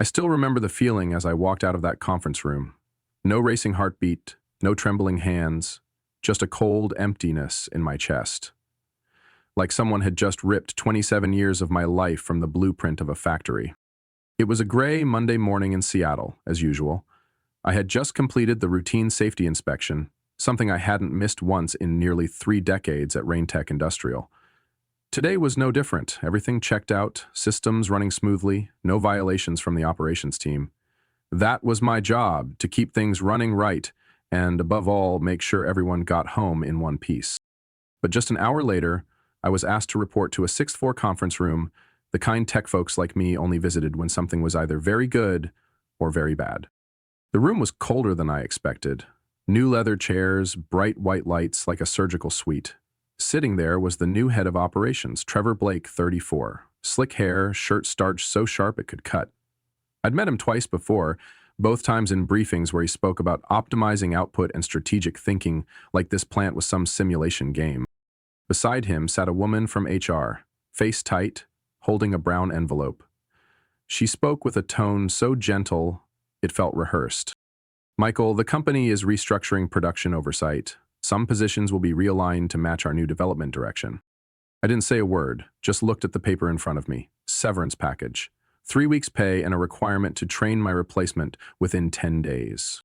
I still remember the feeling as I walked out of that conference room. No racing heartbeat, no trembling hands, just a cold emptiness in my chest. Like someone had just ripped 27 years of my life from the blueprint of a factory. It was a gray Monday morning in Seattle, as usual. I had just completed the routine safety inspection, something I hadn't missed once in nearly 3 decades at Raintech Industrial. Today was no different. Everything checked out, systems running smoothly, no violations from the operations team. That was my job, to keep things running right, and above all, make sure everyone got home in one piece. But just an hour later, I was asked to report to a sixth-floor conference room, the kind tech folks like me only visited when something was either very good or very bad. The room was colder than I expected. New leather chairs, bright white lights like a surgical suite. Sitting there was the new head of operations, Trevor Blake, 34. Slick hair, shirt starched so sharp it could cut. I'd met him twice before, both times in briefings where he spoke about optimizing output and strategic thinking like this plant was some simulation game. Beside him sat a woman from HR, face tight, holding a brown envelope. She spoke with a tone so gentle, it felt rehearsed. Michael, the company is restructuring production oversight. Some positions will be realigned to match our new development direction. I didn't say a word, just looked at the paper in front of me. Severance package. 3 weeks' pay and a requirement to train my replacement within 10 days.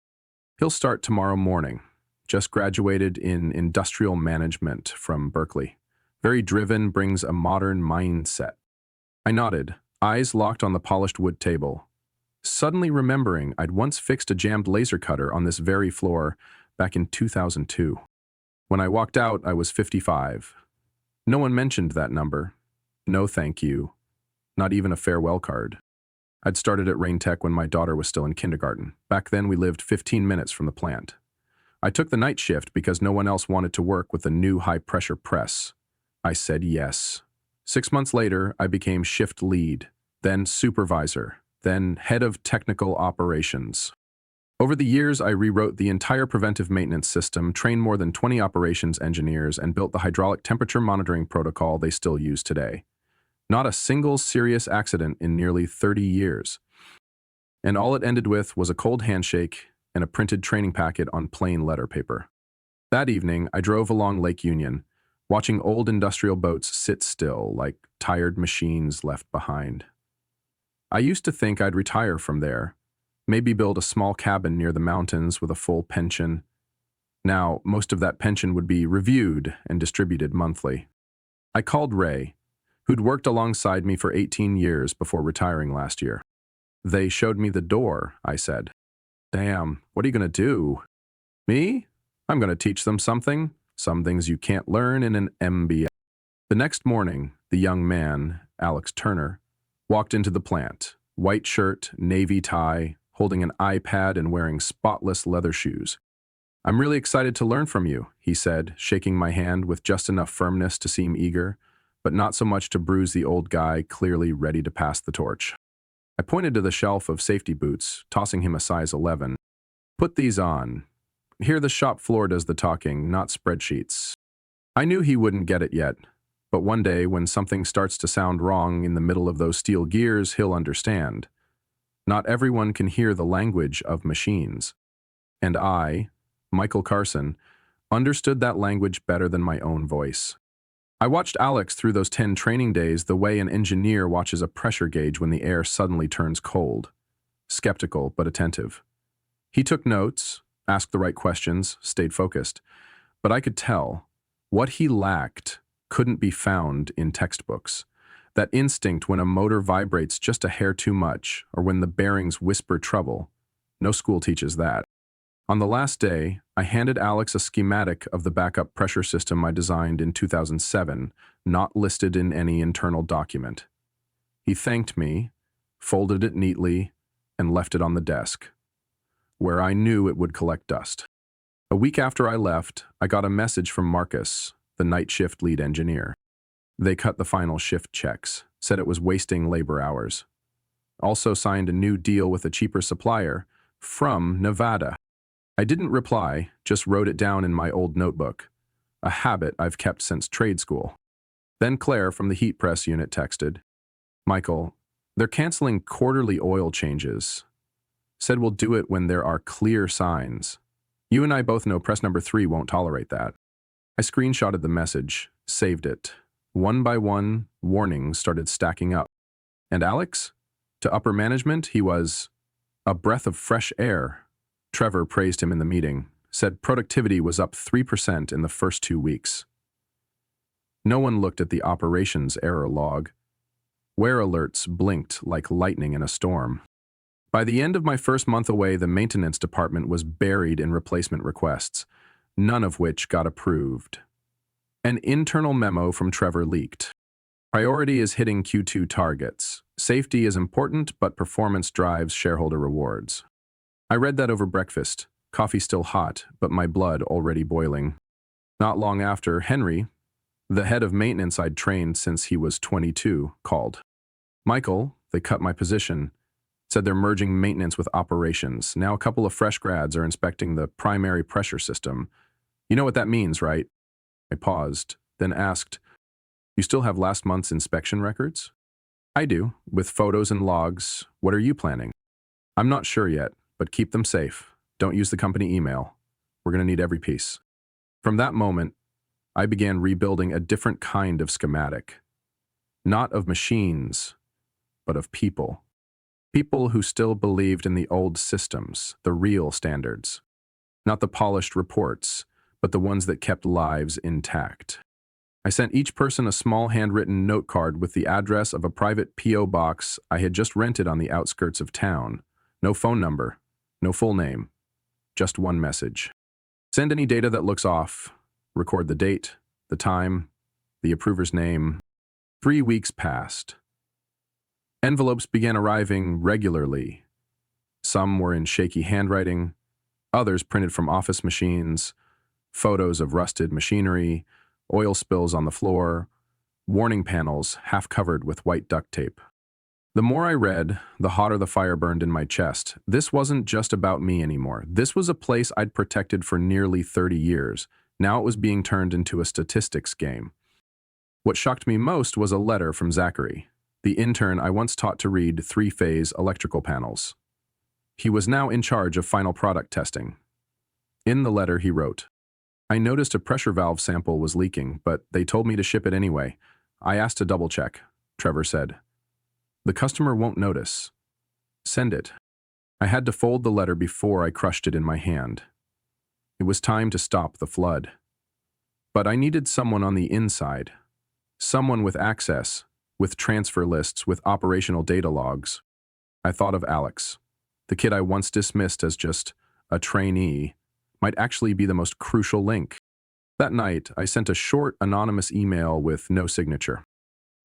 He'll start tomorrow morning. Just graduated in industrial management from Berkeley. Very driven, brings a modern mindset. I nodded, eyes locked on the polished wood table. Suddenly remembering I'd once fixed a jammed laser cutter on this very floor back in 2002. When I walked out, I was 55. No one mentioned that number. No thank you. Not even a farewell card. I'd started at Raintech when my daughter was still in kindergarten. Back then, we lived 15 minutes from the plant. I took the night shift because no one else wanted to work with the new high-pressure press. I said yes. 6 months later, I became shift lead, then supervisor, then head of technical operations. Over the years, I rewrote the entire preventive maintenance system, trained more than 20 operations engineers, and built the hydraulic temperature monitoring protocol they still use today. Not a single serious accident in nearly 30 years. And all it ended with was a cold handshake and a printed training packet on plain letter paper. That evening, I drove along Lake Union, watching old industrial boats sit still like tired machines left behind. I used to think I'd retire from there, maybe build a small cabin near the mountains with a full pension. Now, most of that pension would be reviewed and distributed monthly. I called Ray, who'd worked alongside me for 18 years before retiring last year. They showed me the door, I said. Damn, what are you going to do? Me? I'm going to teach them something. Some things you can't learn in an MBA. The next morning, the young man, Alex Turner, walked into the plant, white shirt, navy tie, holding an iPad and wearing spotless leather shoes. I'm really excited to learn from you, he said, shaking my hand with just enough firmness to seem eager, but not so much to bruise the old guy clearly ready to pass the torch. I pointed to the shelf of safety boots, tossing him a size 11. Put these on. Here the shop floor does the talking, not spreadsheets. I knew he wouldn't get it yet, but one day when something starts to sound wrong in the middle of those steel gears, he'll understand. Not everyone can hear the language of machines. And I, Michael Carson, understood that language better than my own voice. I watched Alex through those 10 training days the way an engineer watches a pressure gauge when the air suddenly turns cold. Skeptical but attentive. He took notes, asked the right questions, stayed focused. But I could tell, what he lacked couldn't be found in textbooks. That instinct when a motor vibrates just a hair too much, or when the bearings whisper trouble. No school teaches that. On the last day, I handed Alex a schematic of the backup pressure system I designed in 2007, not listed in any internal document. He thanked me, folded it neatly, and left it on the desk, where I knew it would collect dust. A week after I left, I got a message from Marcus, the night shift lead engineer. They cut the final shift checks, said it was wasting labor hours. Also signed a new deal with a cheaper supplier from Nevada. I didn't reply, just wrote it down in my old notebook, a habit I've kept since trade school. Then Claire from the heat press unit texted, Michael, They're canceling quarterly oil changes. Said we'll do it when there are clear signs. You and I both know press number 3 won't tolerate that. I screenshotted the message, saved it. One by one, warnings started stacking up. And Alex? To upper management, he was a breath of fresh air. Trevor praised him in the meeting, said productivity was up 3% in the first 2 weeks. No one looked at the operations error log. Wear alerts blinked like lightning in a storm. By the end of my first month away, the maintenance department was buried in replacement requests, none of which got approved. An internal memo from Trevor leaked. Priority is hitting Q2 targets. Safety is important, but performance drives shareholder rewards. I read that over breakfast, coffee still hot, but my blood already boiling. Not long after, Henry, the head of maintenance I'd trained since he was 22, called. Michael, they cut my position, said they're merging maintenance with operations. Now a couple of fresh grads are inspecting the primary pressure system. You know what that means, right? I paused, then asked, you still have last month's inspection records? I do, with photos and logs. What are you planning? I'm not sure yet, but keep them safe. Don't use the company email. We're going to need every piece. From that moment, I began rebuilding a different kind of schematic. Not of machines, but of people. People who still believed in the old systems, the real standards. Not the polished reports, but the ones that kept lives intact. I sent each person a small handwritten note card with the address of a private P.O. box I had just rented on the outskirts of town. No phone number, no full name, just one message. Send any data that looks off. Record the date, the time, the approver's name. 3 weeks passed. Envelopes began arriving regularly. Some were in shaky handwriting, others printed from office machines, photos of rusted machinery, oil spills on the floor, warning panels half covered with white duct tape. The more I read, the hotter the fire burned in my chest. This wasn't just about me anymore. This was a place I'd protected for nearly 30 years. Now it was being turned into a statistics game. What shocked me most was a letter from Zachary, the intern I once taught to read 3-phase electrical panels. He was now in charge of final product testing. In the letter he wrote, I noticed a pressure valve sample was leaking, but they told me to ship it anyway. I asked to double check, Trevor said. The customer won't notice. Send it. I had to fold the letter before I crushed it in my hand. It was time to stop the flood. But I needed someone on the inside. Someone with access, with transfer lists, with operational data logs. I thought of Alex. The kid I once dismissed as just a trainee might actually be the most crucial link. That night, I sent a short, anonymous email with no signature.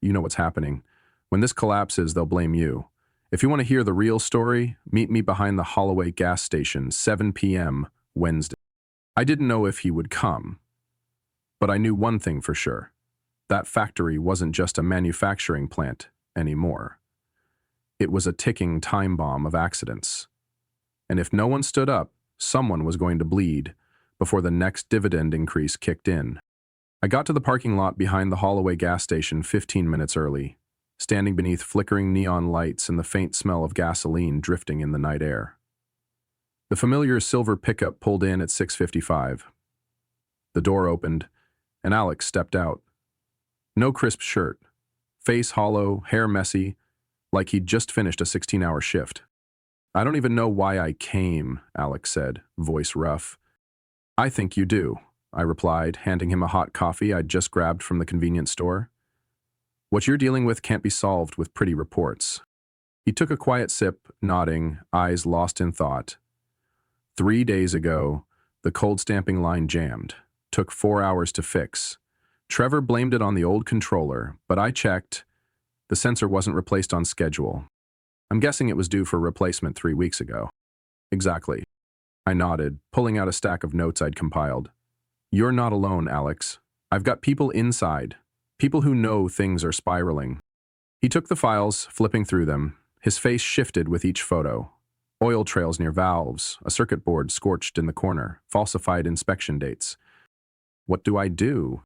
You know what's happening. When this collapses, they'll blame you. If you want to hear the real story, meet me behind the Holloway gas station, 7 p.m. Wednesday. I didn't know if he would come, but I knew one thing for sure. That factory wasn't just a manufacturing plant anymore. It was a ticking time bomb of accidents. And if no one stood up, someone was going to bleed before the next dividend increase kicked in. I got to the parking lot behind the Holloway gas station 15 minutes early, standing beneath flickering neon lights and the faint smell of gasoline drifting in the night air. The familiar silver pickup pulled in at 6:55. The door opened, and Alex stepped out. No crisp shirt, face hollow, hair messy, like he'd just finished a 16-hour shift. I don't even know why I came, Alex said, voice rough. I think you do, I replied, handing him a hot coffee I'd just grabbed from the convenience store. What you're dealing with can't be solved with pretty reports. He took a quiet sip, nodding, eyes lost in thought. 3 days ago, the cold stamping line jammed. Took 4 hours to fix. Trevor blamed it on the old controller, but I checked. The sensor wasn't replaced on schedule. I'm guessing it was due for replacement 3 weeks ago. Exactly. I nodded, pulling out a stack of notes I'd compiled. You're not alone, Alex. I've got people inside. People who know things are spiraling. He took the files, flipping through them. His face shifted with each photo. Oil trails near valves, a circuit board scorched in the corner, falsified inspection dates. What do I do?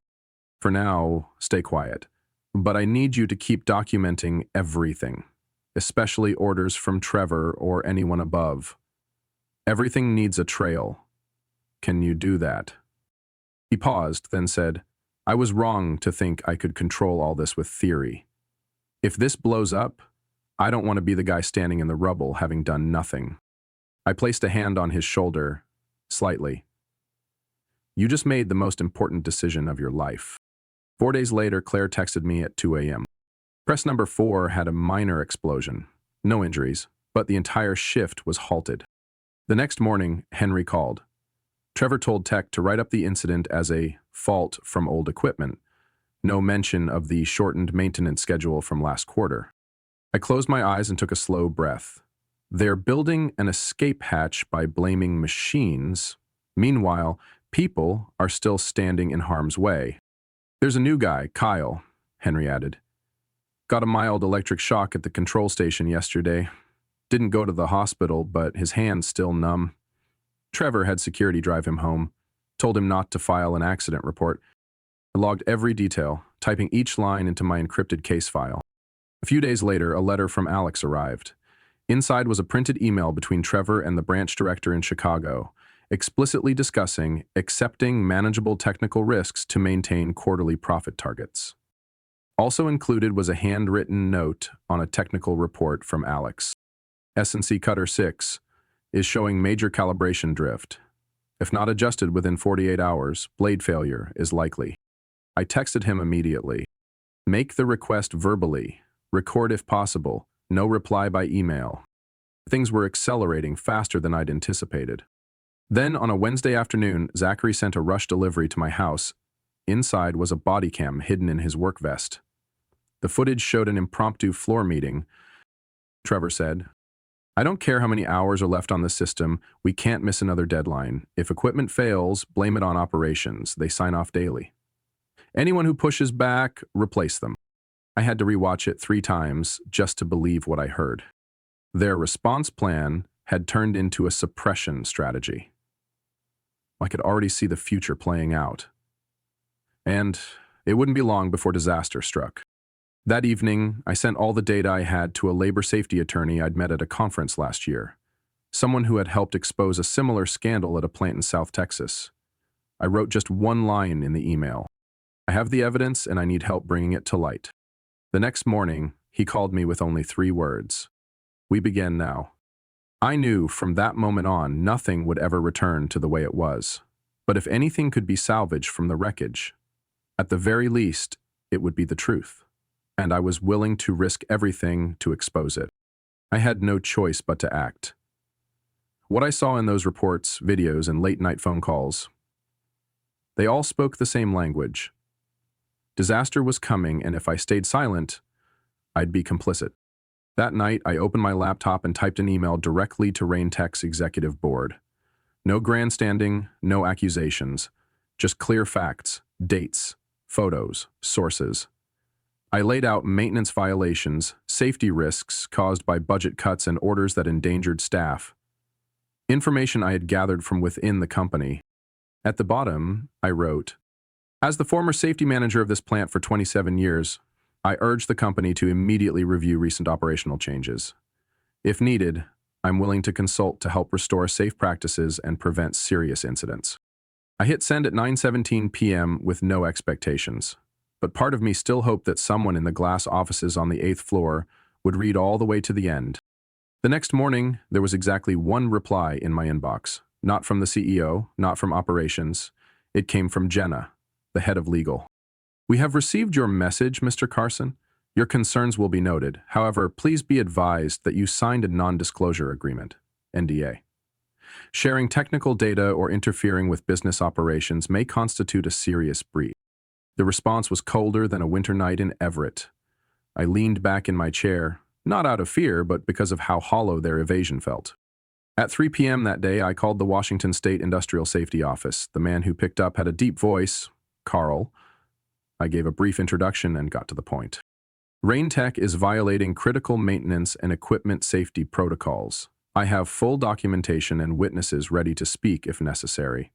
For now, stay quiet. But I need you to keep documenting everything. especially orders from Trevor or anyone above. Everything needs a trail. Can you do that? He paused, then said, I was wrong to think I could control all this with theory. If this blows up, I don't want to be the guy standing in the rubble having done nothing. I placed a hand on his shoulder, slightly. You just made the most important decision of your life. 4 days later, Claire texted me at 2 a.m. Press number 4 had a minor explosion. No injuries, but the entire shift was halted. The next morning, Henry called. Trevor told Tech to write up the incident as a fault from old equipment. No mention of the shortened maintenance schedule from last quarter. I closed my eyes and took a slow breath. They're building an escape hatch by blaming machines. Meanwhile, people are still standing in harm's way. There's a new guy, Kyle, Henry added. Got a mild electric shock at the control station yesterday. Didn't go to the hospital, but his hand's still numb. Trevor had security drive him home, told him not to file an accident report. I logged every detail, typing each line into my encrypted case file. A few days later, a letter from Alex arrived. Inside was a printed email between Trevor and the branch director in Chicago, explicitly discussing accepting manageable technical risks to maintain quarterly profit targets. Also included was a handwritten note on a technical report from Alex. S&C Cutter 6 is showing major calibration drift. If not adjusted within 48 hours, blade failure is likely. I texted him immediately. Make the request verbally. Record if possible. No reply by email. Things were accelerating faster than I'd anticipated. Then, on a Wednesday afternoon, Zachary sent a rush delivery to my house. Inside was a body cam hidden in his work vest. The footage showed an impromptu floor meeting. Trevor said, I don't care how many hours are left on the system, we can't miss another deadline. If equipment fails, blame it on operations. They sign off daily. Anyone who pushes back, replace them. I had to rewatch it 3 times just to believe what I heard. Their response plan had turned into a suppression strategy. I could already see the future playing out. And it wouldn't be long before disaster struck. That evening, I sent all the data I had to a labor safety attorney I'd met at a conference last year, someone who had helped expose a similar scandal at a plant in South Texas. I wrote just one line in the email. I have the evidence and I need help bringing it to light. The next morning, he called me with only 3 words. We begin now. I knew from that moment on nothing would ever return to the way it was. But if anything could be salvaged from the wreckage, at the very least, it would be the truth. And I was willing to risk everything to expose it. I had no choice but to act. What I saw in those reports, videos, and late-night phone calls, they all spoke the same language. Disaster was coming, and if I stayed silent, I'd be complicit. That night, I opened my laptop and typed an email directly to Rain Tech's executive board. No grandstanding, no accusations, just clear facts, dates, photos, sources. I laid out maintenance violations, safety risks caused by budget cuts and orders that endangered staff. Information I had gathered from within the company. At the bottom, I wrote, as the former safety manager of this plant for 27 years, I urge the company to immediately review recent operational changes. If needed, I'm willing to consult to help restore safe practices and prevent serious incidents. I hit send at 9:17 p.m. with no expectations. But part of me still hoped that someone in the glass offices on the 8th floor would read all the way to the end. The next morning, there was exactly one reply in my inbox. Not from the CEO, not from operations. It came from Jenna, the head of legal. We have received your message, Mr. Carson. Your concerns will be noted. However, please be advised that you signed a non-disclosure agreement, NDA. Sharing technical data or interfering with business operations may constitute a serious breach. The response was colder than a winter night in Everett. I leaned back in my chair, not out of fear, but because of how hollow their evasion felt. At 3 p.m. that day, I called the Washington State Industrial Safety Office. The man who picked up had a deep voice, Carl. I gave a brief introduction and got to the point. Rain Tech is violating critical maintenance and equipment safety protocols. I have full documentation and witnesses ready to speak if necessary.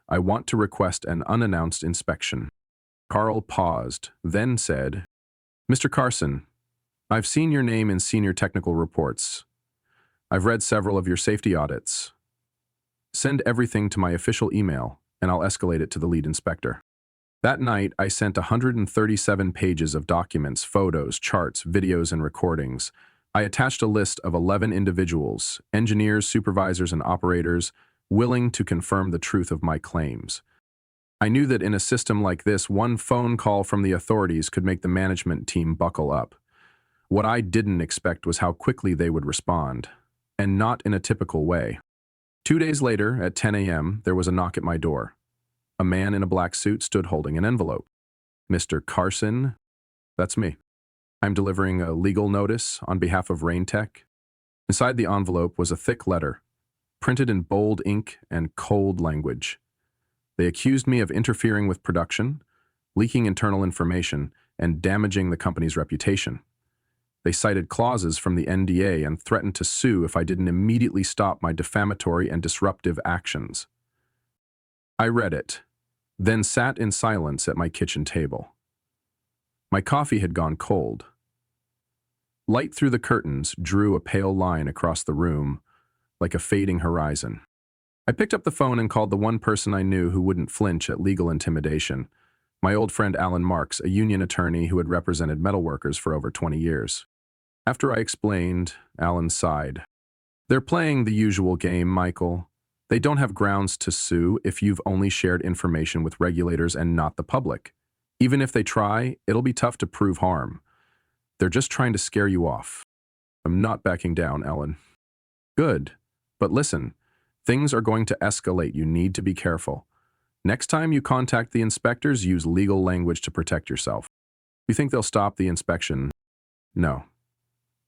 I want to request an unannounced inspection. Carl paused, then said, Mr. Carson, I've seen your name in senior technical reports. I've read several of your safety audits. Send everything to my official email, and I'll escalate it to the lead inspector. That night, I sent 137 pages of documents, photos, charts, videos, and recordings. I attached a list of 11 individuals, engineers, supervisors, and operators, willing to confirm the truth of my claims. I knew that in a system like this, one phone call from the authorities could make the management team buckle up. What I didn't expect was how quickly they would respond, and not in a typical way. 2 days later, at 10 a.m., there was a knock at my door. A man in a black suit stood holding an envelope. "Mr. Carson?" "That's me. I'm delivering a legal notice on behalf of Rain Tech." Inside the envelope was a thick letter, printed in bold ink and cold language. They accused me of interfering with production, leaking internal information, and damaging the company's reputation. They cited clauses from the NDA and threatened to sue if I didn't immediately stop my defamatory and disruptive actions. I read it, then sat in silence at my kitchen table. My coffee had gone cold. Light through the curtains drew a pale line across the room, like a fading horizon. I picked up the phone and called the one person I knew who wouldn't flinch at legal intimidation, my old friend Alan Marks, a union attorney who had represented metalworkers for over 20 years. After I explained, Alan sighed. "They're playing the usual game, Michael. They don't have grounds to sue if you've only shared information with regulators and not the public. Even if they try, it'll be tough to prove harm. They're just trying to scare you off." "I'm not backing down, Alan." "Good. But listen, things are going to escalate. You need to be careful. Next time you contact the inspectors, use legal language to protect yourself." "You think they'll stop the inspection?" "No.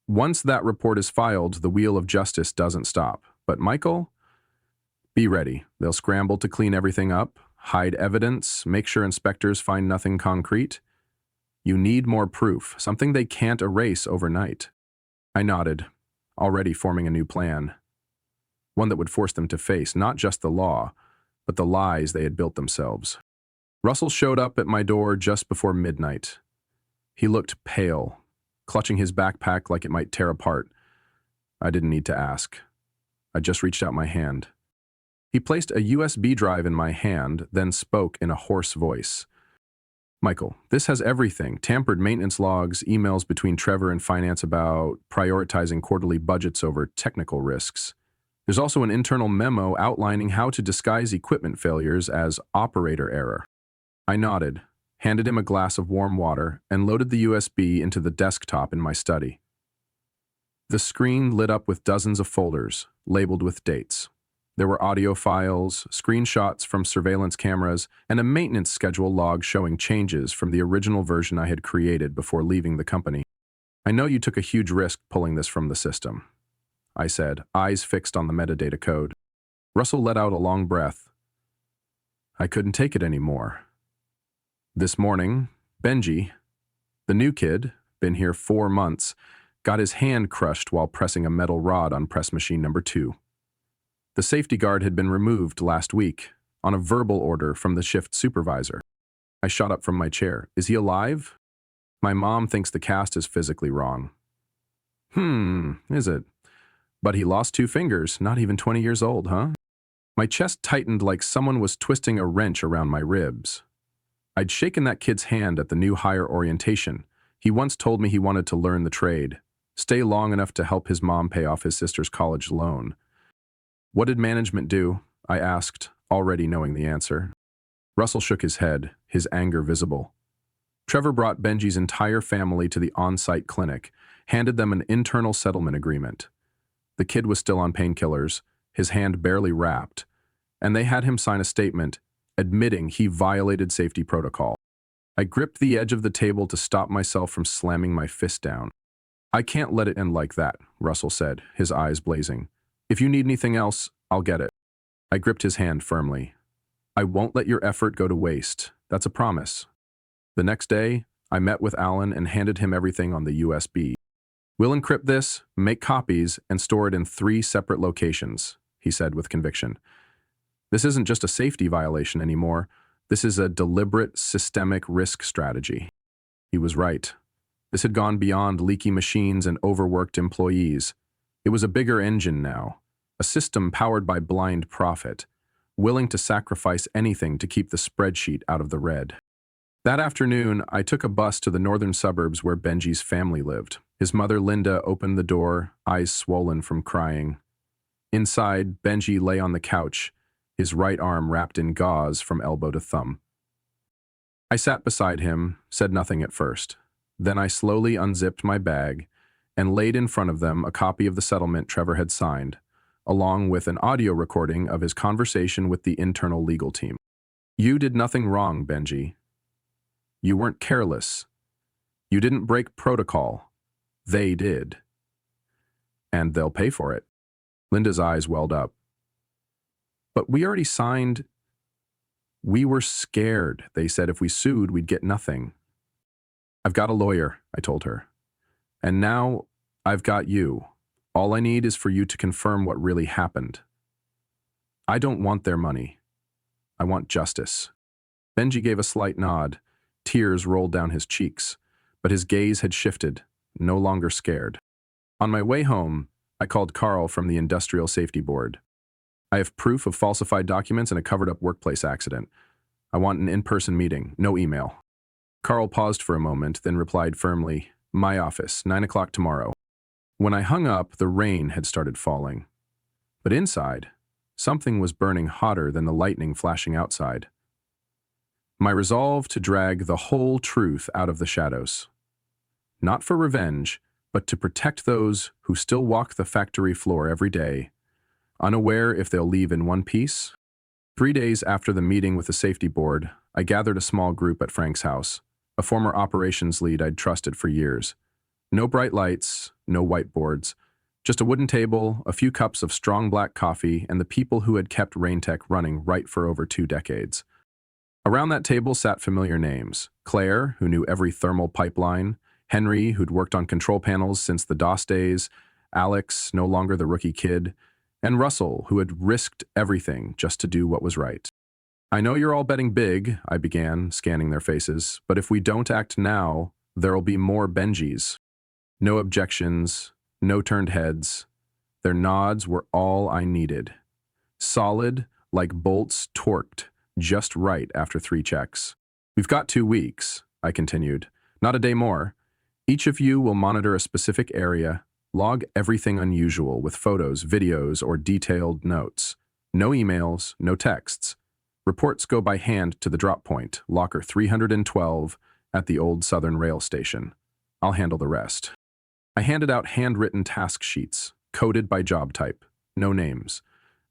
Once that report is filed, the wheel of justice doesn't stop. But Michael, be ready. They'll scramble to clean everything up, hide evidence, make sure inspectors find nothing concrete. You need more proof, something they can't erase overnight." I nodded, already forming a new plan. One that would force them to face not just the law, but the lies they had built themselves. Russell showed up at my door just before midnight. He looked pale, clutching his backpack like it might tear apart. I didn't need to ask. I just reached out my hand. He placed a USB drive in my hand, then spoke in a hoarse voice. "Michael, this has everything: tampered maintenance logs, emails between Trevor and finance about prioritizing quarterly budgets over technical risks. There's also an internal memo outlining how to disguise equipment failures as operator error." I nodded, handed him a glass of warm water, and loaded the USB into the desktop in my study. The screen lit up with dozens of folders, labeled with dates. There were audio files, screenshots from surveillance cameras, and a maintenance schedule log showing changes from the original version I had created before leaving the company. "I know you took a huge risk pulling this from the system," I said, eyes fixed on the metadata code. Russell let out a long breath. "I couldn't take it anymore." This morning, Benji, the new kid, been here 4 months, got his hand crushed while pressing a metal rod on press machine number 2. The safety guard had been removed last week, on a verbal order from the shift supervisor. I shot up from my chair. "Is he alive?" "My mom thinks the cast is physically wrong." Is it? But he lost 2 fingers, not even 20 years old, huh?" My chest tightened like someone was twisting a wrench around my ribs. I'd shaken that kid's hand at the new hire orientation. He once told me he wanted to learn the trade, stay long enough to help his mom pay off his sister's college loan. "What did management do?" I asked, already knowing the answer. Russell shook his head, his anger visible. Trevor brought Benji's entire family to the on-site clinic, handed them an internal settlement agreement. The kid was still on painkillers, his hand barely wrapped, and they had him sign a statement admitting he violated safety protocol. I gripped the edge of the table to stop myself from slamming my fist down. "I can't let it end like that," Russell said, his eyes blazing. "If you need anything else, I'll get it." I gripped his hand firmly. "I won't let your effort go to waste. That's a promise." The next day, I met with Alan and handed him everything on the USB. "We'll encrypt this, make copies, and store it in 3 separate locations," he said with conviction. "This isn't just a safety violation anymore. This is a deliberate, systemic risk strategy." He was right. This had gone beyond leaky machines and overworked employees. It was a bigger engine now, a system powered by blind profit, willing to sacrifice anything to keep the spreadsheet out of the red. That afternoon, I took a bus to the northern suburbs where Benji's family lived. His mother, Linda, opened the door, eyes swollen from crying. Inside, Benji lay on the couch, his right arm wrapped in gauze from elbow to thumb. I sat beside him, said nothing at first. Then I slowly unzipped my bag and laid in front of them a copy of the settlement Trevor had signed, along with an audio recording of his conversation with the internal legal team. "You did nothing wrong, Benji. You weren't careless. You didn't break protocol. They did. And they'll pay for it." Linda's eyes welled up. "But we already signed." "We were scared. They said if we sued, we'd get nothing." "I've got a lawyer," I told her. "And now I've got you. All I need is for you to confirm what really happened. I don't want their money. I want justice." Benji gave a slight nod. Tears rolled down his cheeks, but his gaze had shifted, no longer scared. On my way home, I called Carl from the Industrial Safety Board. "I have proof of falsified documents and a covered-up workplace accident. I want an in-person meeting, no email." Carl paused for a moment, then replied firmly, "My office, 9 o'clock tomorrow." When I hung up, the rain had started falling. But inside, something was burning hotter than the lightning flashing outside. My resolve to drag the whole truth out of the shadows. Not for revenge, but to protect those who still walk the factory floor every day, unaware if they'll leave in one piece. 3 days after the meeting with the safety board, I gathered a small group at Frank's house, a former operations lead I'd trusted for years. No bright lights, no whiteboards, just a wooden table, a few cups of strong black coffee, and the people who had kept Raintech running right for over 2 decades. Around that table sat familiar names: Claire, who knew every thermal pipeline; Henry, who'd worked on control panels since the DOS days; Alex, no longer the rookie kid; and Russell, who had risked everything just to do what was right. "I know you're all betting big," I began, scanning their faces, "but if we don't act now, there'll be more Benjis." No objections, no turned heads. Their nods were all I needed. Solid, like bolts torqued, just right after 3 checks. "We've got 2 weeks, I continued. "Not a day more. Each of you will monitor a specific area, log everything unusual with photos, videos, or detailed notes. No emails, no texts. Reports go by hand to the drop point, locker 312, at the old Southern Rail Station. I'll handle the rest." I handed out handwritten task sheets, coded by job type. No names.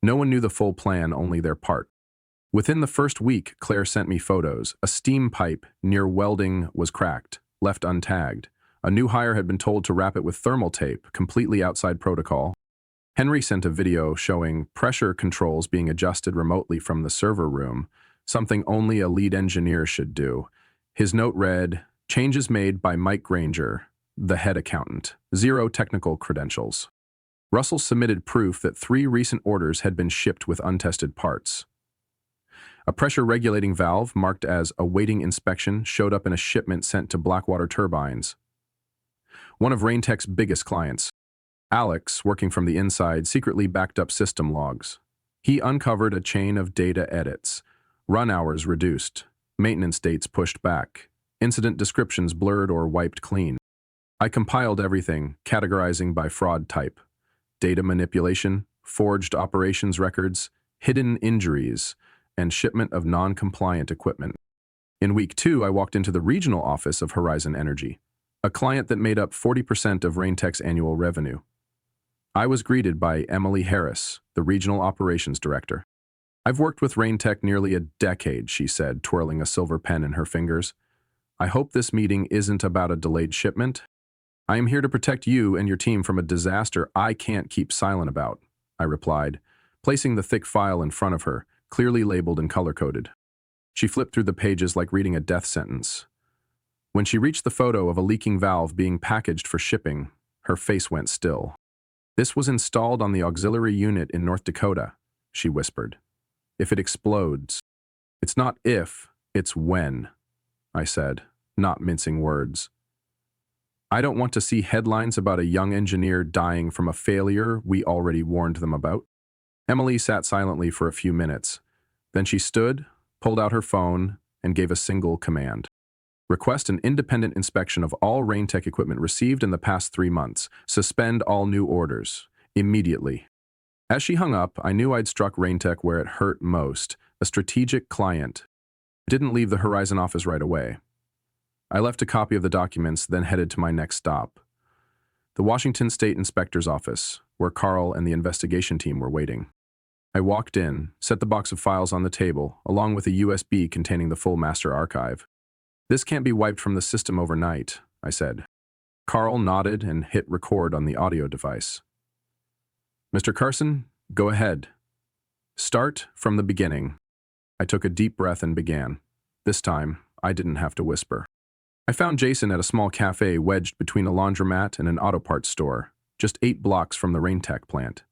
No one knew the full plan, only their part. Within the first week, Claire sent me photos. A steam pipe near welding was cracked, left untagged. A new hire had been told to wrap it with thermal tape, completely outside protocol. Henry sent a video showing pressure controls being adjusted remotely from the server room, something only a lead engineer should do. His note read, "Changes made by Mike Granger, the head accountant. 0 technical credentials." Russell submitted proof that 3 recent orders had been shipped with untested parts. A pressure-regulating valve marked as awaiting inspection showed up in a shipment sent to Blackwater Turbines, one of Raintech's biggest clients. Alex, working from the inside, secretly backed up system logs. He uncovered a chain of data edits, run hours reduced, maintenance dates pushed back, incident descriptions blurred or wiped clean. I compiled everything, categorizing by fraud type: data manipulation, forged operations records, hidden injuries, and shipment of non-compliant equipment. In week 2, I walked into the regional office of Horizon Energy, a client that made up 40% of Raintech's annual revenue. I was greeted by Emily Harris, the regional operations director. "I've worked with Raintech nearly a decade," she said, twirling a silver pen in her fingers. "I hope this meeting isn't about a delayed shipment. I am here to protect you and your team from a disaster I can't keep silent about," I replied, placing the thick file in front of her, clearly labeled and color-coded. She flipped through the pages like reading a death sentence. When she reached the photo of a leaking valve being packaged for shipping, her face went still. "This was installed on the auxiliary unit in North Dakota," she whispered. "If it explodes." "It's not if, it's when," I said, not mincing words. I don't want to see headlines about a young engineer dying from a failure we already warned them about. Emily sat silently for a few minutes. Then she stood, pulled out her phone, and gave a single command. Request an independent inspection of all RainTech equipment received in the past 3 months. Suspend all new orders. Immediately. As she hung up, I knew I'd struck RainTech where it hurt most, a strategic client. I didn't leave the Horizon office right away. I left a copy of the documents, then headed to my next stop. The Washington State Inspector's office, where Carl and the investigation team were waiting. I walked in, set the box of files on the table, along with a USB containing the full master archive. This can't be wiped from the system overnight, I said. Carl nodded and hit record on the audio device. Mr. Carson, go ahead. Start from the beginning. I took a deep breath and began. This time, I didn't have to whisper. I found Jason at a small cafe wedged between a laundromat and an auto parts store, just 8 blocks from the RainTech plant.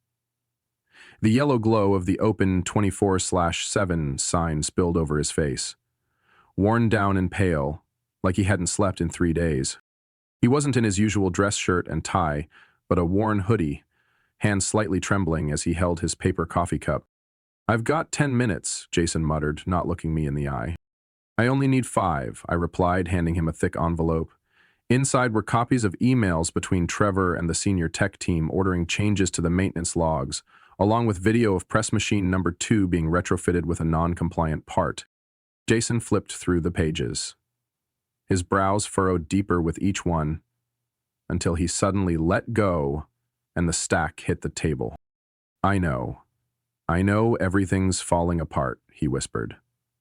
The yellow glow of the open 24/7 sign spilled over his face. Worn down and pale, like he hadn't slept in 3 days. He wasn't in his usual dress shirt and tie, but a worn hoodie, hands slightly trembling as he held his paper coffee cup. "I've got 10 minutes, Jason muttered, not looking me in the eye. "I only need 5, I replied, handing him a thick envelope. Inside were copies of emails between Trevor and the senior tech team ordering changes to the maintenance logs, along with video of press machine number 2 being retrofitted with a non-compliant part. Jason flipped through the pages. His brows furrowed deeper with each one, until he suddenly let go and the stack hit the table. I know everything's falling apart, he whispered.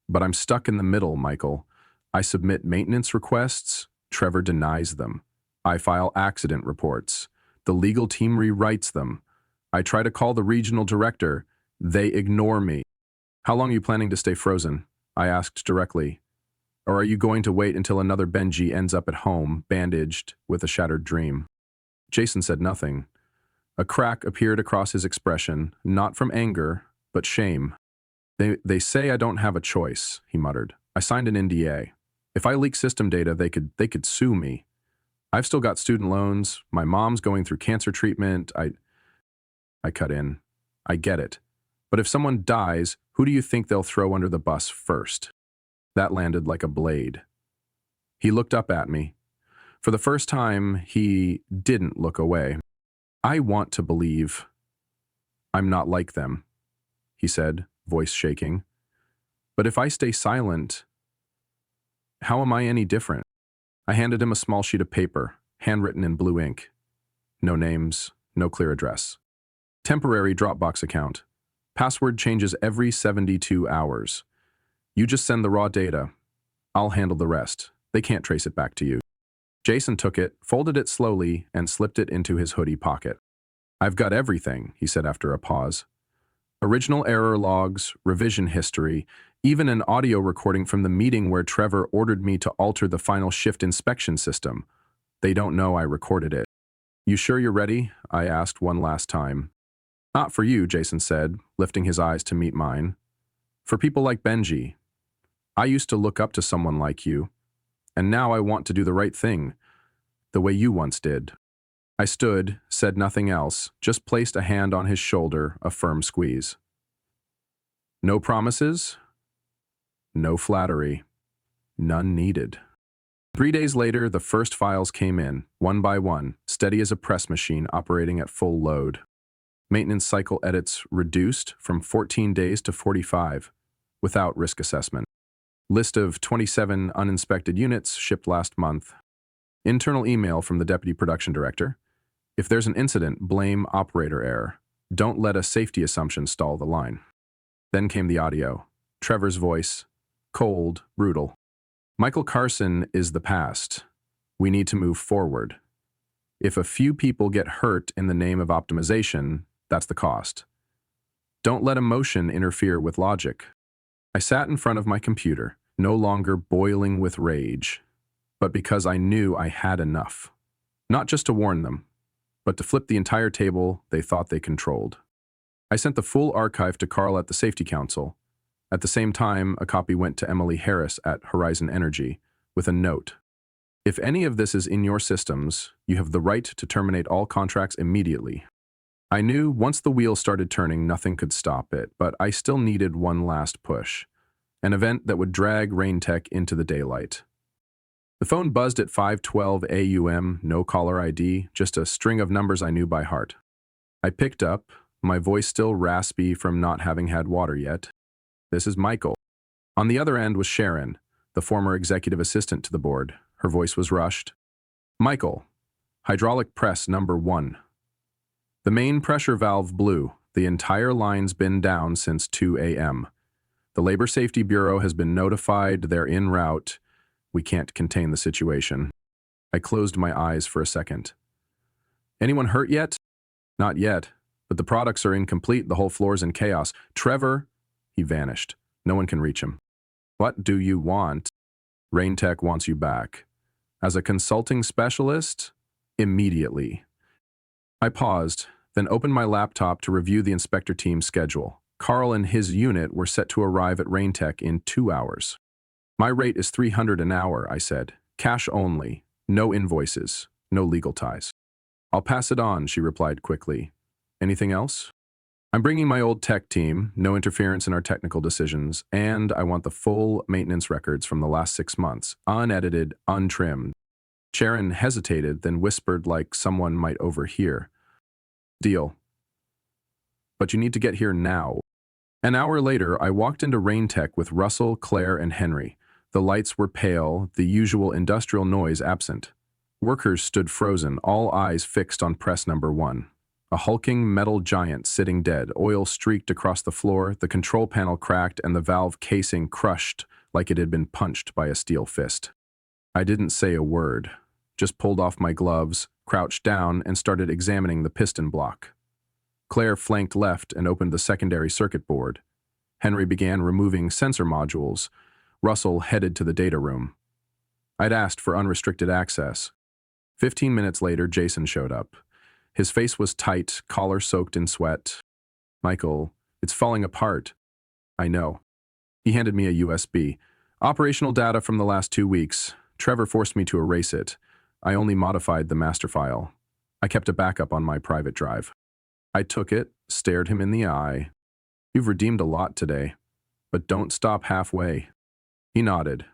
But I'm stuck in the middle, Michael. I submit maintenance requests, Trevor denies them. I file accident reports. The legal team rewrites them. I try to call the regional director. They ignore me. How long are you planning to stay frozen? I asked directly. Or are you going to wait until another Benji ends up at home, bandaged, with a shattered dream? Jason said nothing. A crack appeared across his expression, not from anger, but shame. They say I don't have a choice, he muttered. I signed an NDA. If I leak system data, they could sue me. I've still got student loans. My mom's going through cancer treatment. I cut in. I get it. But if someone dies, who do you think they'll throw under the bus first? That landed like a blade. He looked up at me. For the first time, he didn't look away. I want to believe I'm not like them, he said, voice shaking. But if I stay silent, how am I any different? I handed him a small sheet of paper, handwritten in blue ink. No names, no clear address. Temporary Dropbox account. Password changes every 72 hours. You just send the raw data. I'll handle the rest. They can't trace it back to you. Jason took it, folded it slowly, and slipped it into his hoodie pocket. I've got everything, he said after a pause. Original error logs, revision history, even an audio recording from the meeting where Trevor ordered me to alter the final shift inspection system. They don't know I recorded it. You sure you're ready? I asked one last time. Not for you, Jason said, lifting his eyes to meet mine. For people like Benji. I used to look up to someone like you, and now I want to do the right thing, the way you once did. I stood, said nothing else, just placed a hand on his shoulder, a firm squeeze. No promises, no flattery, none needed. 3 days later, the first files came in, one by one, steady as a press machine operating at full load. Maintenance cycle edits reduced from 14 days to 45, without risk assessment. List of 27 uninspected units shipped last month. Internal email from the Deputy Production Director. If there's an incident, blame operator error. Don't let a safety assumption stall the line. Then came the audio. Trevor's voice. Cold, brutal. Michael Carson is the past. We need to move forward. If a few people get hurt in the name of optimization, that's the cost. Don't let emotion interfere with logic. I sat in front of my computer, no longer boiling with rage, but because I knew I had enough. Not just to warn them, but to flip the entire table they thought they controlled. I sent the full archive to Carl at the Safety Council. At the same time, a copy went to Emily Harris at Horizon Energy with a note. If any of this is in your systems, you have the right to terminate all contracts immediately. I knew once the wheel started turning, nothing could stop it, but I still needed one last push, an event that would drag Raintech into the daylight. The phone buzzed at 5:12 AUM, no caller ID, just a string of numbers I knew by heart. I picked up, my voice still raspy from not having had water yet. "This is Michael." On the other end was Sharon, the former executive assistant to the board. Her voice was rushed. "Michael, hydraulic press number 1. The main pressure valve blew. The entire line's been down since 2 a.m. The Labor Safety Bureau has been notified. They're en route. We can't contain the situation." I closed my eyes for a second. "Anyone hurt yet?" "Not yet, but the products are incomplete. The whole floor's in chaos." "Trevor," he vanished. No one can reach him. "What do you want?" "Raintech wants you back. As a consulting specialist, immediately." I paused, then opened my laptop to review the inspector team's schedule. Carl and his unit were set to arrive at Raintech in 2 hours. "My rate is $300 an hour," I said. "Cash only. No invoices. No legal ties." "I'll pass it on," she replied quickly. "Anything else?" "I'm bringing my old tech team, no interference in our technical decisions, and I want the full maintenance records from the last 6 months, unedited, untrimmed." Sharon hesitated, then whispered like someone might overhear. "Deal. But you need to get here now." An hour later, I walked into Raintech with Russell, Claire, and Henry. The lights were pale, the usual industrial noise absent. Workers stood frozen, all eyes fixed on press number 1. A hulking metal giant sitting dead, oil streaked across the floor, the control panel cracked, and the valve casing crushed like it had been punched by a steel fist. I didn't say a word, just pulled off my gloves, crouched down, and started examining the piston block. Claire flanked left and opened the secondary circuit board. Henry began removing sensor modules. Russell headed to the data room. I'd asked for unrestricted access. 15 minutes later, Jason showed up. His face was tight, collar soaked in sweat. "Michael, it's falling apart." "I know." He handed me a USB. "Operational data from the last 2 weeks. Trevor forced me to erase it. I only modified the master file. I kept a backup on my private drive." I took it, stared him in the eye. "You've redeemed a lot today, but don't stop halfway." He nodded.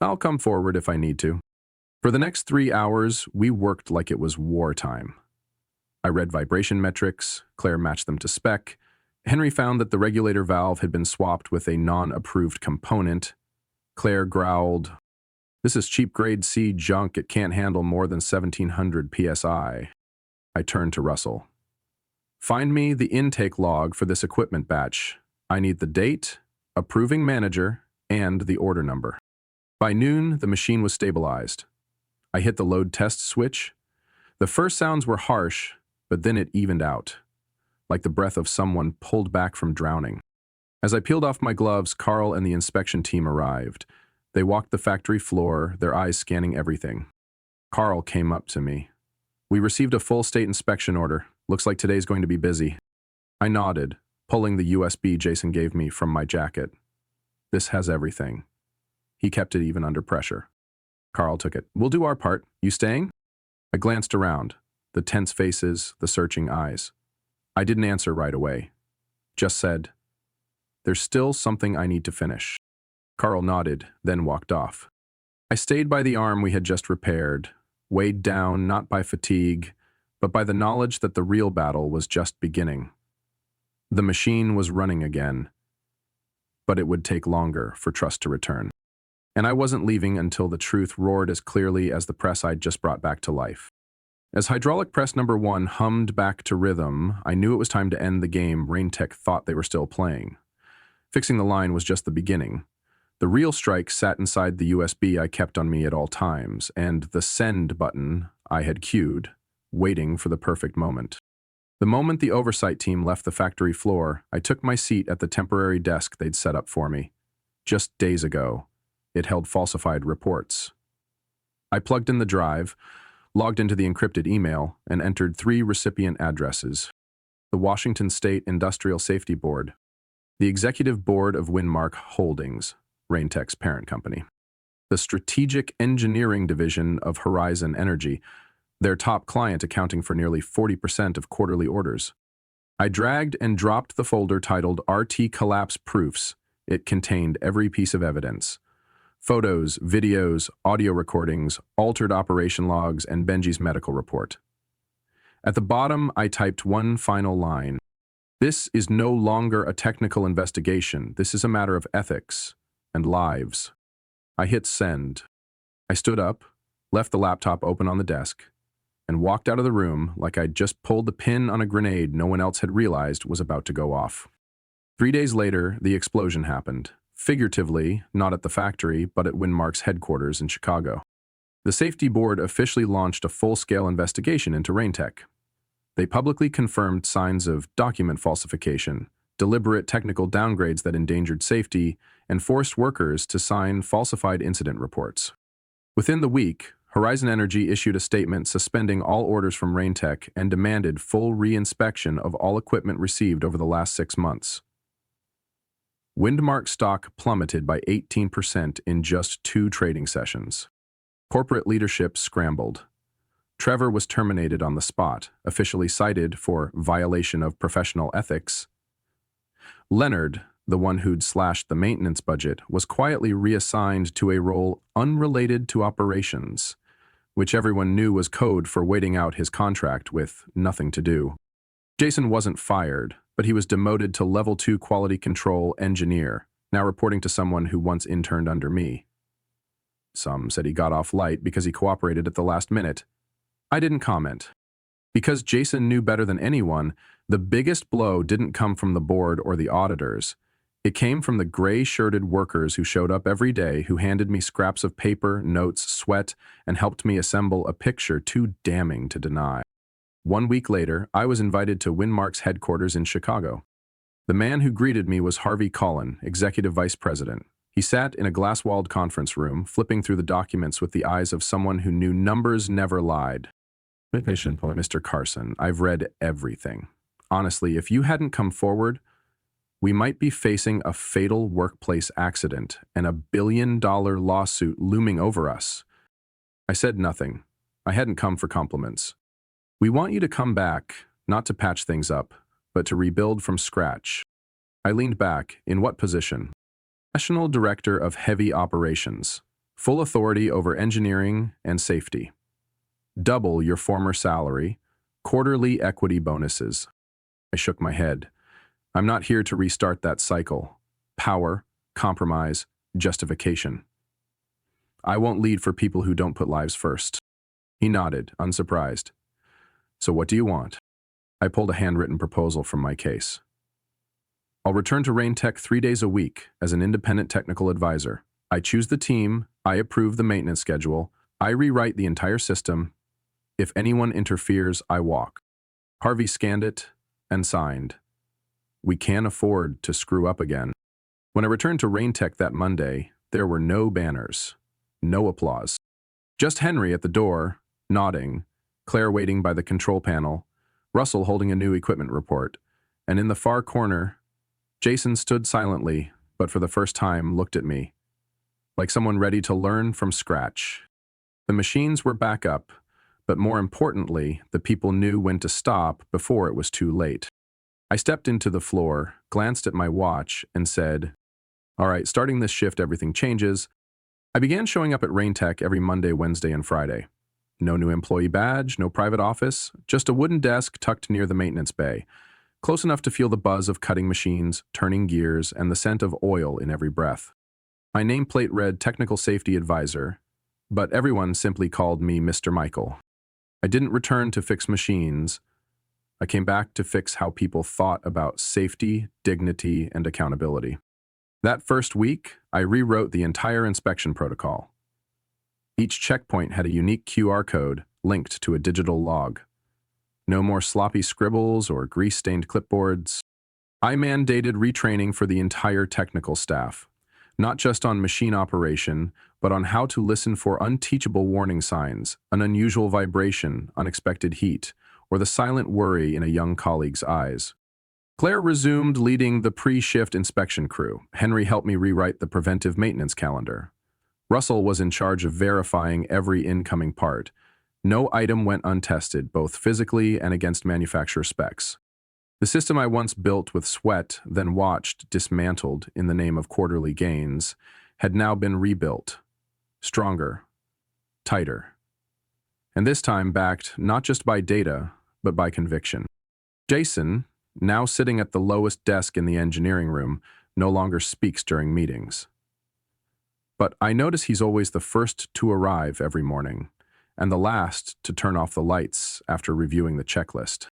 "I'll come forward if I need to." For the next 3 hours, we worked like it was wartime. I read vibration metrics, Claire matched them to spec. Henry found that the regulator valve had been swapped with a non-approved component. Claire growled, "This is cheap grade C junk. It can't handle more than 1700 psi. I turned to Russell. "Find me the intake log for this equipment batch. I need the date, approving manager, and the order number." By noon, the machine was stabilized. I hit the load test switch. The first sounds were harsh, but then it evened out, like the breath of someone pulled back from drowning. As I peeled off my gloves, Carl and the inspection team arrived. They walked the factory floor, their eyes scanning everything. Carl came up to me. "We received a full state inspection order. Looks like today's going to be busy." I nodded, pulling the USB Jason gave me from my jacket. "This has everything." He kept it even under pressure. Carl took it. "We'll do our part. You staying?" I glanced around, the tense faces, the searching eyes. I didn't answer right away. Just said, "There's still something I need to finish." Carl nodded, then walked off. I stayed by the arm we had just repaired, weighed down not by fatigue, but by the knowledge that the real battle was just beginning. The machine was running again, but it would take longer for trust to return. And I wasn't leaving until the truth roared as clearly as the press I'd just brought back to life. As hydraulic press number 1 hummed back to rhythm, I knew it was time to end the game Raintech thought they were still playing. Fixing the line was just the beginning. The real strike sat inside the USB I kept on me at all times, and the send button I had cued, waiting for the perfect moment. The moment the oversight team left the factory floor, I took my seat at the temporary desk they'd set up for me. Just days ago, it held falsified reports. I plugged in the drive, logged into the encrypted email, and entered 3 recipient addresses. The Washington State Industrial Safety Board, the Executive Board of Winmark Holdings, Raintech's parent company. the strategic engineering division of Horizon Energy, their top client accounting for nearly 40% of quarterly orders. I dragged and dropped the folder titled RT Collapse Proofs. It contained every piece of evidence. Photos, videos, audio recordings, altered operation logs, and Benji's medical report. At the bottom, I typed one final line. This is no longer a technical investigation. This is a matter of ethics and lives. I hit send. I stood up, left the laptop open on the desk, and walked out of the room like I'd just pulled the pin on a grenade no one else had realized was about to go off. 3 days later, the explosion happened. Figuratively, not at the factory, but at Winmark's headquarters in Chicago. The safety board officially launched a full-scale investigation into Raintech. They publicly confirmed signs of document falsification, deliberate technical downgrades that endangered safety, and forced workers to sign falsified incident reports. Within the week, Horizon Energy issued a statement suspending all orders from Raintech and demanded full re-inspection of all equipment received over the last 6 months. Winmark stock plummeted by 18% in just 2 trading sessions. Corporate leadership scrambled. Trevor was terminated on the spot, officially cited for violation of professional ethics. Leonard, the one who'd slashed the maintenance budget, was quietly reassigned to a role unrelated to operations, which everyone knew was code for waiting out his contract with nothing to do. Jason wasn't fired, but he was demoted to Level 2 Quality Control Engineer, now reporting to someone who once interned under me. Some said he got off light because he cooperated at the last minute. I didn't comment. Because Jason knew better than anyone, the biggest blow didn't come from the board or the auditors. It came from the gray-shirted workers who showed up every day, who handed me scraps of paper, notes, sweat, and helped me assemble a picture too damning to deny. 1 week later, I was invited to Winmark's headquarters in Chicago. The man who greeted me was Harvey Collin, Executive Vice President. He sat in a glass-walled conference room, flipping through the documents with the eyes of someone who knew numbers never lied. Mr. Carson, I've read everything. Honestly, if you hadn't come forward, we might be facing a fatal workplace accident and a billion-dollar lawsuit looming over us. I said nothing. I hadn't come for compliments. We want you to come back, not to patch things up, but to rebuild from scratch. I leaned back. In what position? National Director of Heavy Operations. Full authority over engineering and safety. Double your former salary. Quarterly equity bonuses. I shook my head. I'm not here to restart that cycle. Power, compromise, justification. I won't lead for people who don't put lives first. He nodded, unsurprised. So what do you want? I pulled a handwritten proposal from my case. I'll return to Raintech 3 days a week as an independent technical advisor. I choose the team, I approve the maintenance schedule, I rewrite the entire system. If anyone interferes, I walk. Harvey scanned it and signed. We can't afford to screw up again. When I returned to Raintech that Monday, there were no banners, no applause. Just Henry at the door, nodding, Claire waiting by the control panel, Russell holding a new equipment report, and in the far corner, Jason stood silently, but for the first time looked at me, like someone ready to learn from scratch. The machines were back up, but more importantly, the people knew when to stop before it was too late. I stepped into the floor, glanced at my watch, and said, "All right, starting this shift, everything changes." I began showing up at Raintech every Monday, Wednesday, and Friday. No new employee badge, no private office, just a wooden desk tucked near the maintenance bay, close enough to feel the buzz of cutting machines, turning gears, and the scent of oil in every breath. My nameplate read Technical Safety Advisor, but everyone simply called me Mr. Michael. I didn't return to fix machines. I came back to fix how people thought about safety, dignity, and accountability. That first week, I rewrote the entire inspection protocol. Each checkpoint had a unique QR code linked to a digital log. No more sloppy scribbles or grease-stained clipboards. I mandated retraining for the entire technical staff, not just on machine operation, but on how to listen for unteachable warning signs, an unusual vibration, unexpected heat, or the silent worry in a young colleague's eyes. Claire resumed leading the pre-shift inspection crew. Henry helped me rewrite the preventive maintenance calendar. Russell was in charge of verifying every incoming part. No item went untested, both physically and against manufacturer specs. The system I once built with sweat, then watched dismantled in the name of quarterly gains, had now been rebuilt. Stronger, tighter. And this time backed not just by data, but by conviction. Jason, now sitting at the lowest desk in the engineering room, no longer speaks during meetings. But I notice he's always the first to arrive every morning, and the last to turn off the lights after reviewing the checklist.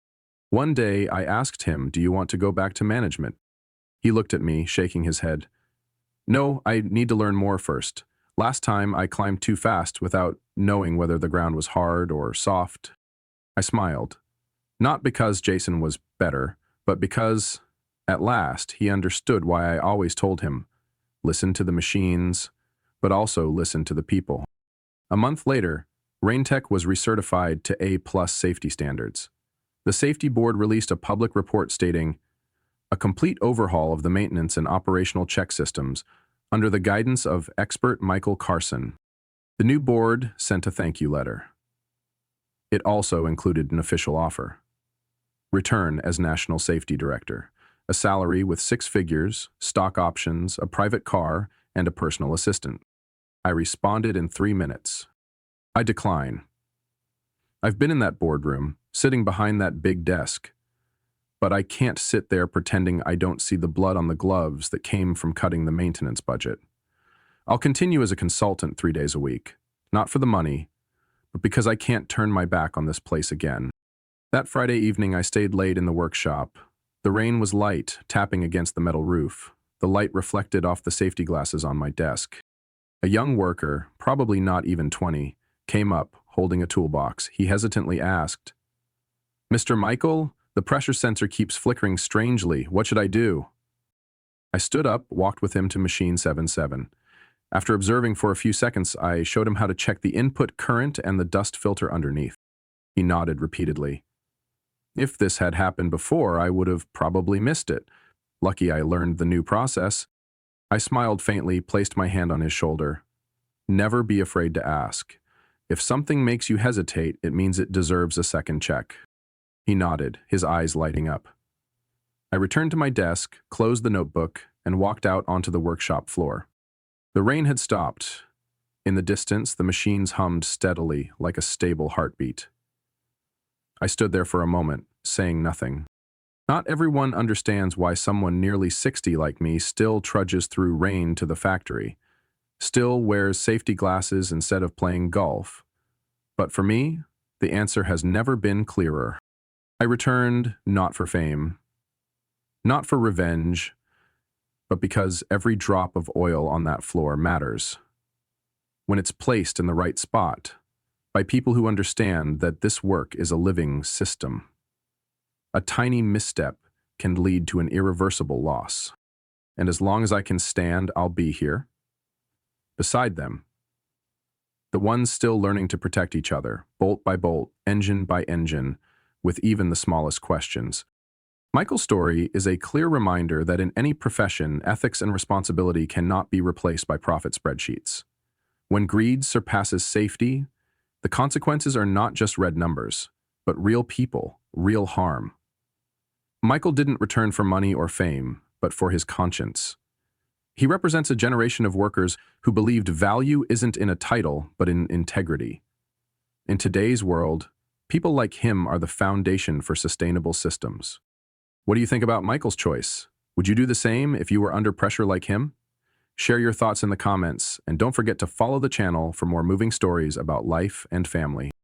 One day, I asked him, "Do you want to go back to management?" He looked at me, shaking his head. "No, I need to learn more first. Last time, I climbed too fast without knowing whether the ground was hard or soft." I smiled. Not because Jason was better, but because, at last, he understood why I always told him, listen to the machines, but also listen to the people. A month later, Raintech was recertified to A+ safety standards. The safety board released a public report stating, "A complete overhaul of the maintenance and operational check systems under the guidance of expert Michael Carson." The new board sent a thank you letter. It also included an official offer. Return as National Safety Director, a salary with 6 figures, stock options, a private car, and a personal assistant. I responded in 3 minutes. I decline. I've been in that boardroom, sitting behind that big desk, but I can't sit there pretending I don't see the blood on the gloves that came from cutting the maintenance budget. I'll continue as a consultant 3 days a week, not for the money, but because I can't turn my back on this place again. That Friday evening, I stayed late in the workshop. The rain was light, tapping against the metal roof. The light reflected off the safety glasses on my desk. A young worker, probably not even 20, came up, holding a toolbox. He hesitantly asked, "Mr. Michael, the pressure sensor keeps flickering strangely. What should I do?" I stood up, walked with him to machine 77. After observing for a few seconds, I showed him how to check the input current and the dust filter underneath. He nodded repeatedly. If this had happened before, I would have probably missed it. Lucky I learned the new process. I smiled faintly, placed my hand on his shoulder. Never be afraid to ask. If something makes you hesitate, it means it deserves a second check. He nodded, his eyes lighting up. I returned to my desk, closed the notebook, and walked out onto the workshop floor. The rain had stopped. In the distance, the machines hummed steadily, like a stable heartbeat. I stood there for a moment, saying nothing. Not everyone understands why someone nearly 60 like me still trudges through rain to the factory, still wears safety glasses instead of playing golf. But for me, the answer has never been clearer. I returned not for fame, not for revenge, but because every drop of oil on that floor matters. When it's placed in the right spot, by people who understand that this work is a living system. A tiny misstep can lead to an irreversible loss. And as long as I can stand, I'll be here. Beside them, the ones still learning to protect each other, bolt by bolt, engine by engine, with even the smallest questions. Michael's story is a clear reminder that in any profession, ethics and responsibility cannot be replaced by profit spreadsheets. When greed surpasses safety, the consequences are not just red numbers, but real people, real harm. Michael didn't return for money or fame, but for his conscience. He represents a generation of workers who believed value isn't in a title, but in integrity. In today's world, people like him are the foundation for sustainable systems. What do you think about Michael's choice? Would you do the same if you were under pressure like him? Share your thoughts in the comments, and don't forget to follow the channel for more moving stories about life and family.